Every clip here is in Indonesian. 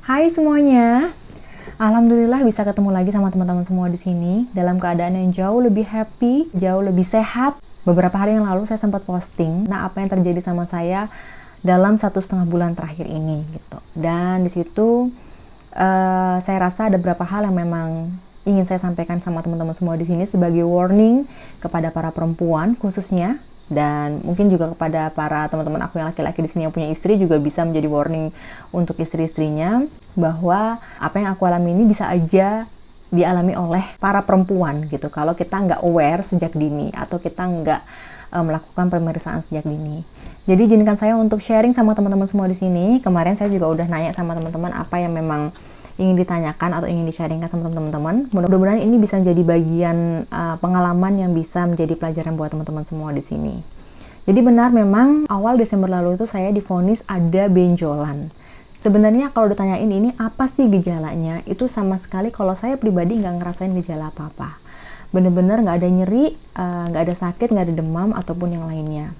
Hai semuanya. Alhamdulillah bisa ketemu lagi sama teman-teman semua di sini dalam keadaan yang jauh lebih happy, jauh lebih sehat. Beberapa hari yang lalu saya sempat posting, apa yang terjadi sama saya dalam 1,5 bulan terakhir ini gitu. Dan di situ saya rasa ada beberapa hal yang memang ingin saya sampaikan sama teman-teman semua di sini sebagai warning kepada para perempuan khususnya, dan mungkin juga kepada para teman-teman aku yang laki-laki di sini yang punya istri juga bisa menjadi warning untuk istri-istrinya bahwa apa yang aku alami ini bisa aja dialami oleh para perempuan gitu kalau kita nggak aware sejak dini atau kita nggak melakukan pemeriksaan sejak dini. Jadi izinkan saya untuk sharing sama teman-teman semua di sini. Kemarin saya juga udah nanya sama teman-teman apa yang memang ingin ditanyakan atau ingin di-sharingkan sama teman-teman. Mudah-mudahan ini bisa menjadi bagian pengalaman yang bisa menjadi pelajaran buat teman-teman semua di sini. Jadi benar memang awal Desember lalu itu saya divonis ada benjolan. Sebenarnya kalau ditanyain ini apa sih gejalanya, itu sama sekali kalau saya pribadi nggak ngerasain gejala apa-apa. Bener-bener nggak ada nyeri, nggak ada sakit, nggak ada demam ataupun yang lainnya.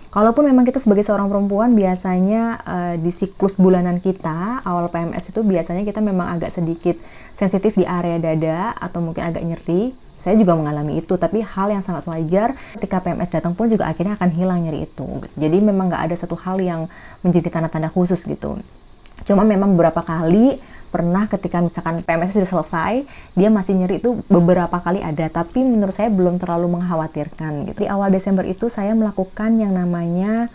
Kalaupun memang kita sebagai seorang perempuan biasanya di siklus bulanan kita, awal PMS itu biasanya kita memang agak sedikit sensitif di area dada atau mungkin agak nyeri. Saya juga mengalami itu, tapi hal yang sangat wajar ketika PMS datang pun juga akhirnya akan hilang nyeri itu. Jadi memang nggak ada satu hal yang menjadi tanda-tanda khusus gitu. Cuma memang beberapa kali pernah ketika misalkan PMS sudah selesai, dia masih nyeri itu beberapa kali ada, tapi menurut saya belum terlalu mengkhawatirkan gitu. Di awal Desember itu saya melakukan yang namanya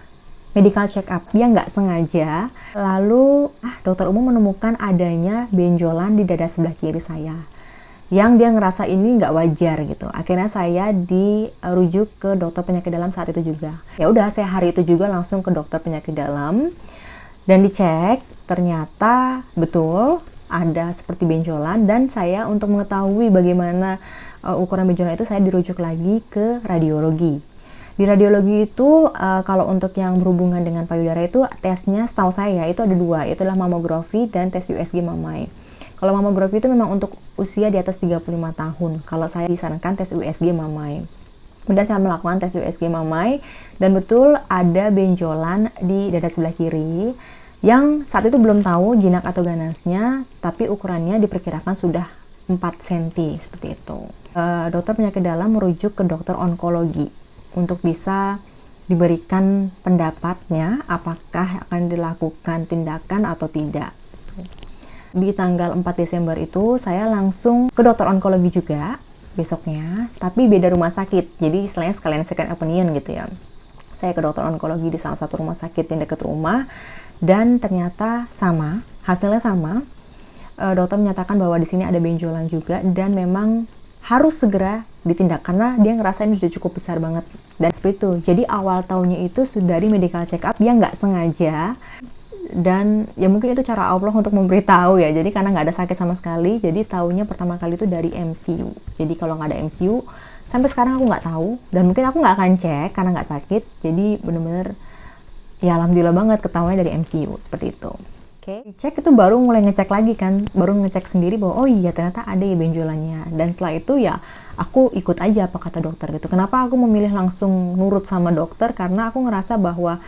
medical check up. Dia nggak sengaja, lalu dokter umum menemukan adanya benjolan di dada sebelah kiri saya. Yang dia ngerasa ini nggak wajar gitu. Akhirnya saya dirujuk ke dokter penyakit dalam saat itu juga. Ya udah, saya hari itu juga langsung ke dokter penyakit dalam dan dicek. Ternyata betul ada seperti benjolan, dan saya untuk mengetahui bagaimana ukuran benjolan itu saya dirujuk lagi ke radiologi. Di radiologi itu kalau untuk yang berhubungan dengan payudara itu tesnya setahu saya itu ada dua, itulah mamografi dan tes USG mamai. Kalau mamografi itu memang untuk usia di atas 35 tahun. Kalau saya disarankan tes USG mamai. Kemudian saya melakukan tes USG mamai dan betul ada benjolan di dada sebelah kiri yang saat itu belum tahu jinak atau ganasnya, tapi ukurannya diperkirakan sudah 4 cm seperti itu. Dokter penyakit dalam merujuk ke dokter onkologi untuk bisa diberikan pendapatnya apakah akan dilakukan tindakan atau tidak. Di tanggal 4 Desember itu saya langsung ke dokter onkologi juga besoknya, tapi beda rumah sakit. Jadi istilahnya sekalian second opinion gitu ya. Saya ke dokter onkologi di salah satu rumah sakit yang dekat rumah, dan ternyata sama, hasilnya sama. Dokter menyatakan bahwa di sini ada benjolan juga dan memang harus segera ditindak karena dia ngerasa ini sudah cukup besar banget. Dan seperti itu. Jadi awal tahunnya itu sudah dari medical check up, dia nggak sengaja. Dan ya mungkin itu cara Allah untuk memberitahu ya. Jadi karena nggak ada sakit sama sekali, jadi tahunya pertama kali itu dari MCU. Jadi kalau nggak ada MCU, sampai sekarang aku nggak tahu. Dan mungkin aku nggak akan cek karena nggak sakit. Jadi bener-bener ya alhamdulillah banget ketahuannya dari MCU seperti itu. Oke. Cek itu baru mulai ngecek lagi kan, baru ngecek sendiri bahwa oh iya ternyata ada ya benjolannya. Dan setelah itu ya aku ikut aja apa kata dokter gitu. Kenapa aku memilih langsung nurut sama dokter? Karena aku ngerasa bahwa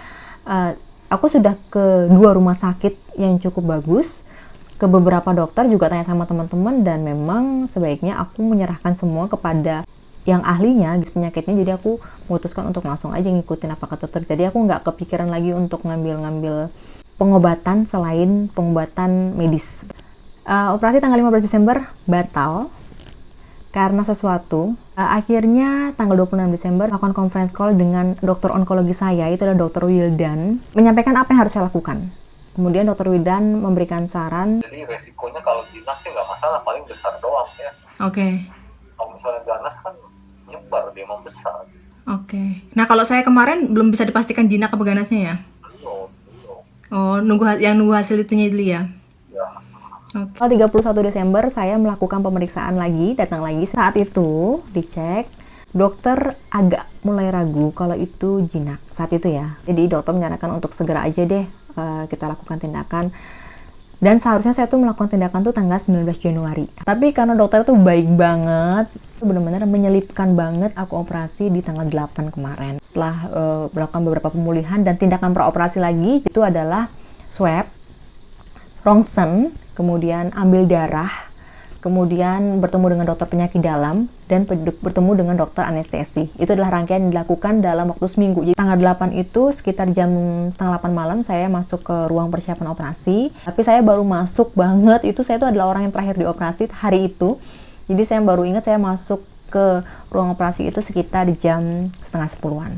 aku sudah ke 2 rumah sakit yang cukup bagus, ke beberapa dokter juga tanya sama teman-teman, dan memang sebaiknya aku menyerahkan semua kepada yang ahlinya penyakitnya. Jadi aku memutuskan untuk langsung aja ngikutin apa kata dokter. Jadi aku nggak kepikiran lagi untuk ngambil pengobatan selain pengobatan medis. Operasi tanggal 15 Desember batal karena sesuatu. Akhirnya tanggal 26 Desember melakukan conference call dengan dokter onkologi saya, itu adalah dokter Wildan, menyampaikan apa yang harus saya lakukan. Kemudian dokter Wildan memberikan saran. Jadi resikonya kalau jinak sih nggak masalah, paling besar doang ya. Oke. Kalau misalnya ganas kan nyebar, dia membesar. Oke. Nah kalau saya kemarin belum bisa dipastikan jinak apa ganasnya ya? Belum. Oh, nunggu hasil itunya dulu ya? Ya. Oke. Tanggal 31 Desember saya melakukan pemeriksaan lagi, datang lagi. Saat itu dicek, dokter agak mulai ragu kalau itu jinak saat itu ya. Jadi dokter menyarankan untuk segera aja deh kita lakukan tindakan. Dan seharusnya saya tuh melakukan tindakan tuh tanggal 19 Januari. Tapi karena dokter tuh baik banget, benar-benar menyelipkan banget aku operasi di tanggal 8 kemarin. Setelah melakukan beberapa pemulihan dan tindakan praoperasi lagi, itu adalah swab, rongsen, kemudian ambil darah, kemudian bertemu dengan dokter penyakit dalam, dan bertemu dengan dokter anestesi. Itu adalah rangkaian yang dilakukan dalam waktu seminggu. Jadi tanggal 8 itu sekitar jam setengah 8 malam saya masuk ke ruang persiapan operasi. Tapi saya baru masuk banget, saya itu adalah orang yang terakhir di operasi hari itu. Jadi saya baru ingat saya masuk ke ruang operasi itu sekitar jam setengah 10-an.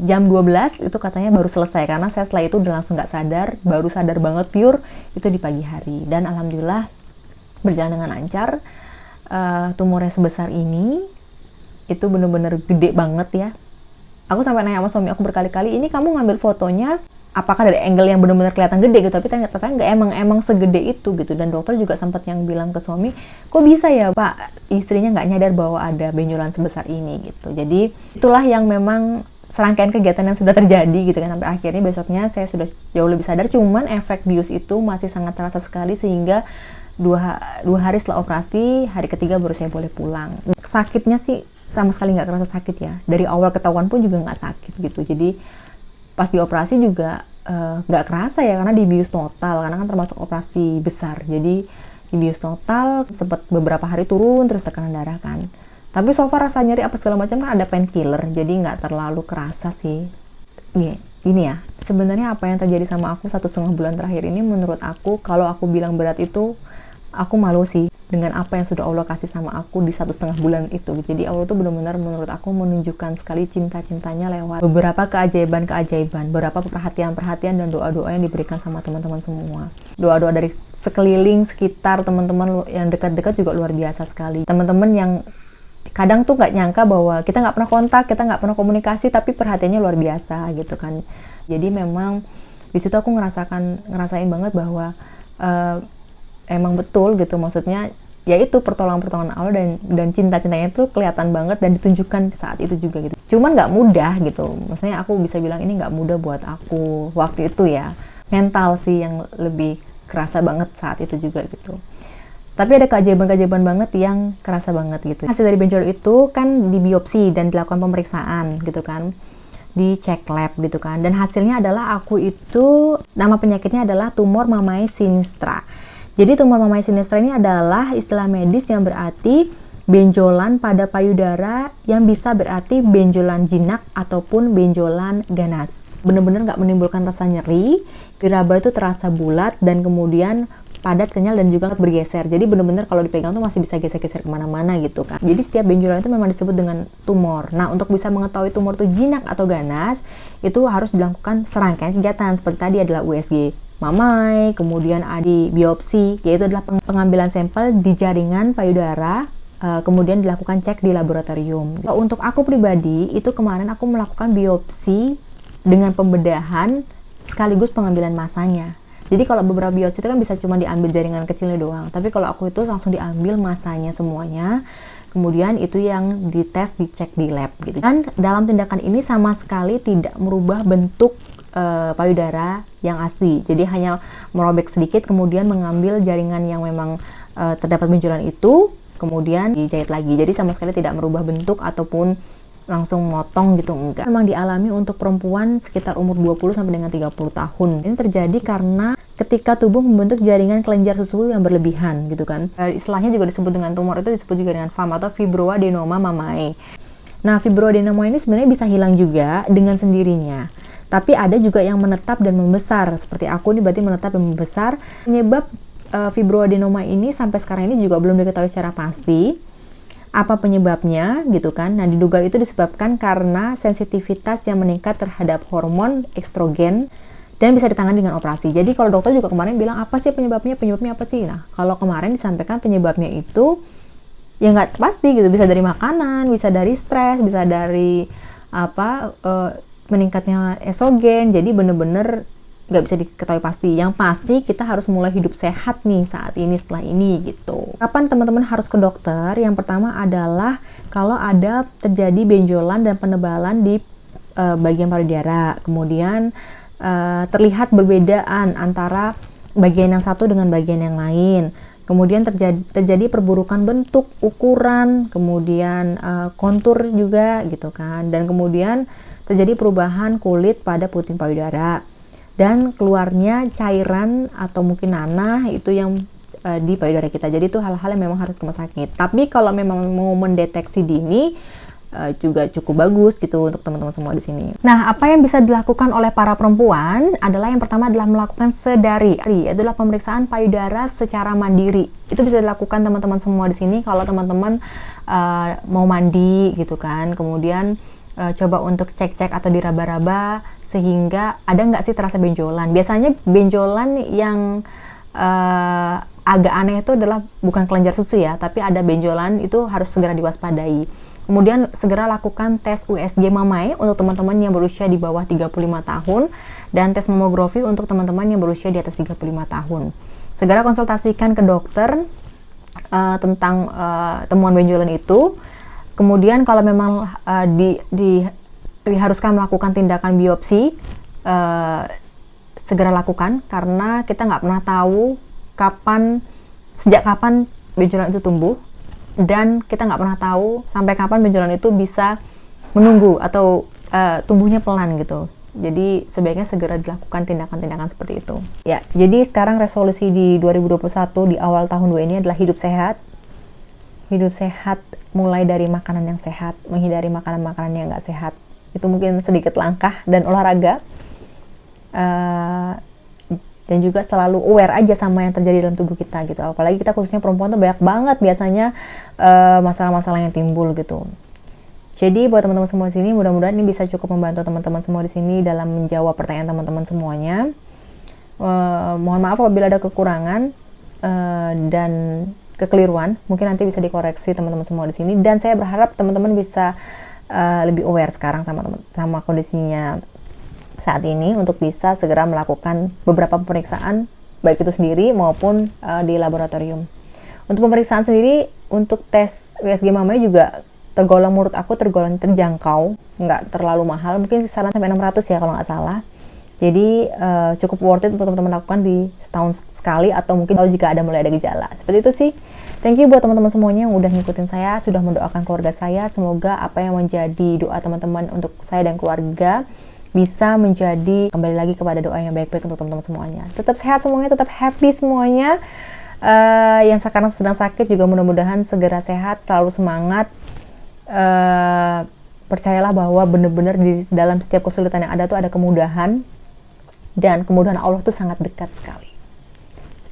Jam 12 itu katanya baru selesai, karena saya setelah itu udah langsung nggak sadar, baru sadar banget pure itu di pagi hari. Dan alhamdulillah berjalan dengan lancar. Tumornya sebesar ini itu bener-bener gede banget ya. Aku sampai nanya sama suami aku berkali-kali, ini kamu ngambil fotonya apakah dari angle yang bener-bener kelihatan gede gitu, tapi ternyata nggak, emang segede itu gitu. Dan dokter juga sempat yang bilang ke suami, kok bisa ya Pak, istrinya nggak nyadar bahwa ada benjolan sebesar ini gitu. Jadi itulah yang memang serangkaian kegiatan yang sudah terjadi gitu kan, sampai akhirnya besoknya saya sudah jauh lebih sadar. Cuman efek bius itu masih sangat terasa sekali, sehingga dua hari setelah operasi, hari ketiga baru saya boleh pulang. Sakitnya sih sama sekali nggak kerasa sakit ya, dari awal ketahuan pun juga nggak sakit gitu. Jadi pas di operasi juga nggak kerasa ya, karena dibius total, karena kan termasuk operasi besar. Jadi dibius total, sempat beberapa hari turun terus tekanan darah kan. Tapi so far rasa nyeri apa segala macam kan ada painkiller, jadi nggak terlalu kerasa sih. Gini ya, sebenarnya apa yang terjadi sama aku 1,5 bulan terakhir ini, menurut aku kalau aku bilang berat itu, aku malu sih dengan apa yang sudah Allah kasih sama aku di 1,5 bulan itu. Jadi Allah tuh benar-benar menurut aku menunjukkan sekali cinta-cintanya lewat beberapa keajaiban-keajaiban, beberapa perhatian-perhatian dan doa-doa yang diberikan sama teman-teman semua. Doa-doa dari sekeliling, sekitar, teman-teman yang dekat-dekat juga luar biasa sekali. Teman-teman yang kadang tuh nggak nyangka bahwa kita nggak pernah kontak, kita nggak pernah komunikasi, tapi perhatiannya luar biasa gitu kan. Jadi memang di situ aku ngerasain banget bahwa emang betul gitu, maksudnya yaitu pertolongan Allah dan cinta-cintanya itu kelihatan banget dan ditunjukkan saat itu juga gitu. Cuman nggak mudah gitu, maksudnya aku bisa bilang ini nggak mudah buat aku waktu itu ya. Mental sih yang lebih kerasa banget saat itu juga gitu. Tapi ada keajaiban-keajaiban banget yang kerasa banget gitu. Hasil dari benjol itu kan dibiopsi dan dilakukan pemeriksaan gitu kan, dicek lab gitu kan, dan hasilnya adalah aku itu, nama penyakitnya adalah tumor mammae sinistra. Jadi tumor mammae sinistra ini adalah istilah medis yang berarti benjolan pada payudara, yang bisa berarti benjolan jinak ataupun benjolan ganas. Bener-bener nggak menimbulkan rasa nyeri, geraba itu terasa bulat dan kemudian padat, kenyal, dan juga bergeser. Jadi bener-bener kalau dipegang tuh masih bisa geser-geser kemana-mana gitu kan. Jadi setiap benjolan itu memang disebut dengan tumor. Nah, untuk bisa mengetahui tumor itu jinak atau ganas, itu harus dilakukan serangkaian kegiatan. Seperti tadi adalah USG mammae, kemudian ada biopsi, yaitu adalah pengambilan sampel di jaringan payudara, kemudian dilakukan cek di laboratorium. Untuk aku pribadi, itu kemarin aku melakukan biopsi dengan pembedahan sekaligus pengambilan masanya. Jadi kalau beberapa biopsi itu kan bisa cuma diambil jaringan kecilnya doang, tapi kalau aku itu langsung diambil masanya semuanya, kemudian itu yang dites, dicek di lab gitu. Dan dalam tindakan ini sama sekali tidak merubah bentuk payudara yang asli. Jadi hanya merobek sedikit, kemudian mengambil jaringan yang memang terdapat benjolan itu, kemudian dijahit lagi. Jadi sama sekali tidak merubah bentuk ataupun langsung motong gitu, enggak. Memang dialami untuk perempuan sekitar umur 20 sampai dengan 30 tahun. Ini terjadi karena ketika tubuh membentuk jaringan kelenjar susu yang berlebihan gitu kan. Istilahnya juga disebut dengan tumor itu disebut juga dengan FAM atau fibroadenoma mammae. Nah, fibroadenoma ini sebenarnya bisa hilang juga dengan sendirinya. Tapi ada juga yang menetap dan membesar. Seperti aku ini berarti menetap dan membesar. Penyebab fibroadenoma ini sampai sekarang ini juga belum diketahui secara pasti apa penyebabnya gitu kan. Nah, diduga itu disebabkan karena sensitivitas yang meningkat terhadap hormon estrogen dan bisa ditangani dengan operasi. Jadi kalau dokter juga kemarin bilang apa sih penyebabnya apa sih? Nah, kalau kemarin disampaikan penyebabnya itu ya nggak pasti gitu, bisa dari makanan, bisa dari stres, bisa dari meningkatnya estrogen. Jadi bener-bener nggak bisa diketahui pasti. Yang pasti kita harus mulai hidup sehat nih saat ini, setelah ini gitu. Kapan teman-teman harus ke dokter? Yang pertama adalah kalau ada terjadi benjolan dan penebalan di bagian payudara, kemudian terlihat perbedaan antara bagian yang satu dengan bagian yang lain, kemudian terjadi perburukan bentuk, ukuran, kemudian kontur juga gitu kan, dan kemudian terjadi perubahan kulit pada puting payudara dan keluarnya cairan atau mungkin nanah itu yang di payudara kita. Jadi itu hal-hal yang memang harus ke rumah sakit. Tapi kalau memang mau mendeteksi dini juga cukup bagus gitu untuk teman-teman semua di sini. Nah, apa yang bisa dilakukan oleh para perempuan adalah yang pertama adalah melakukan sedari, adalah pemeriksaan payudara secara mandiri. Itu bisa dilakukan teman-teman semua di sini kalau teman-teman mau mandi gitu kan. Kemudian coba untuk cek-cek atau diraba-raba sehingga ada nggak sih terasa benjolan. Biasanya benjolan yang agak aneh itu adalah bukan kelenjar susu ya, tapi ada benjolan, itu harus segera diwaspadai. Kemudian segera lakukan tes USG Mamai untuk teman-teman yang berusia di bawah 35 tahun dan tes mamografi untuk teman-teman yang berusia di atas 35 tahun. Segera konsultasikan ke dokter tentang temuan benjolan itu. Kemudian kalau memang diharuskan melakukan tindakan biopsi, segera lakukan karena kita nggak pernah tahu sejak kapan benjolan itu tumbuh, dan kita nggak pernah tahu sampai kapan benjolan itu bisa menunggu atau tumbuhnya pelan gitu. Jadi sebaiknya segera dilakukan tindakan-tindakan seperti itu. Ya, jadi sekarang resolusi di 2021 di awal tahun 2 ini adalah hidup sehat. Hidup sehat mulai dari makanan yang sehat, menghindari makanan-makanan yang nggak sehat. Itu mungkin sedikit langkah dan olahraga. Dan juga selalu aware aja sama yang terjadi dalam tubuh kita gitu. Apalagi kita khususnya perempuan tuh banyak banget biasanya masalah-masalah yang timbul gitu. Jadi buat teman-teman semua di sini, mudah-mudahan ini bisa cukup membantu teman-teman semua di sini dalam menjawab pertanyaan teman-teman semuanya. Mohon maaf apabila ada kekurangan dan kekeliruan, mungkin nanti bisa dikoreksi teman-teman semua di sini. Dan saya berharap teman-teman bisa lebih aware sekarang sama kondisinya saat ini untuk bisa segera melakukan beberapa pemeriksaan baik itu sendiri maupun di laboratorium. Untuk pemeriksaan sendiri, untuk tes USG Mamai juga menurut aku tergolong terjangkau, nggak terlalu mahal, mungkin kisaran sampai 600 ya kalau nggak salah. Jadi cukup worth it untuk teman-teman lakukan di setahun sekali atau mungkin jika mulai ada gejala. Seperti itu sih. Thank you buat teman-teman semuanya yang udah ngikutin saya, sudah mendoakan keluarga saya. Semoga apa yang menjadi doa teman-teman untuk saya dan keluarga bisa menjadi kembali lagi kepada doa yang baik-baik untuk teman-teman semuanya. Tetap sehat semuanya, tetap happy semuanya. Yang sekarang sedang sakit juga mudah-mudahan segera sehat, selalu semangat. Percayalah bahwa benar-benar di dalam setiap kesulitan yang ada tuh ada kemudahan, dan kemudahan Allah tuh sangat dekat sekali.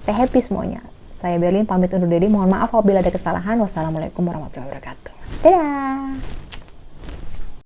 Stay happy semuanya. Saya Berlin pamit undur diri. Mohon maaf apabila ada kesalahan. Wassalamualaikum warahmatullahi wabarakatuh. Dadah.